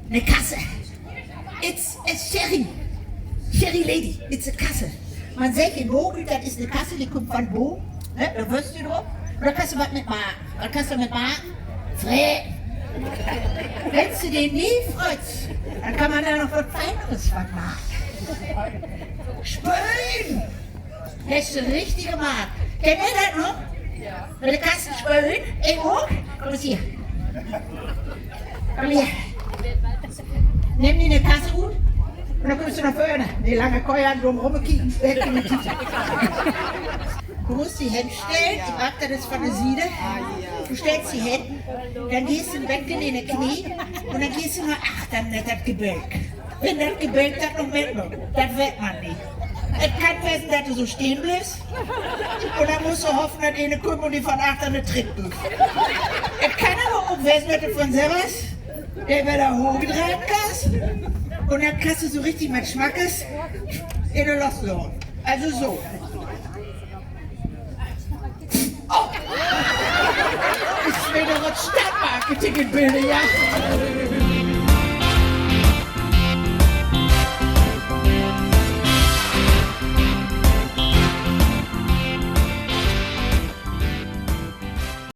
Eine Kasse. It's a Sherry. Sherry Lady, it's a Kasse. Man sagt in Vogel, das ist eine Kasse, die kommt von Bo. Ne? Da wirst du drauf. Und da kannst du was mitmachen. Was kannst du mitmachen? Frä. Wenn du den nie freust, dann kann man da noch was Feineres von machen. Spölen! Das ist eine richtige Mark. Kennt ihr das noch? Ja. Mit der Kasse spölen? Ey, hoch? Komm mal hier. Komm hier. Nimm die eine Kasse gut und dann kommst du nach vorne. Die lange Keuer drum rumkicken. Du musst die Hände stellen, ich mag das von der Siede. Du stellst die Hände, dann gehst du im Becken in die Knie und dann gehst du nach achtern, das Gebälk. Wenn das Gebälk das noch mitmacht, das wird man nicht. Es kann werden, dass du so stehen bleibst und dann musst du hoffen, dass eine kommt und die von achtern eine Tritt wirft. Es kann aber auch werden, dass du von selber der wird da hochgetragen kannst und dann kannst du so richtig mit Schmackes in der Lost laufen. Also so. Oh! Ich will doch das Stadtmarketing in Bilder, ja?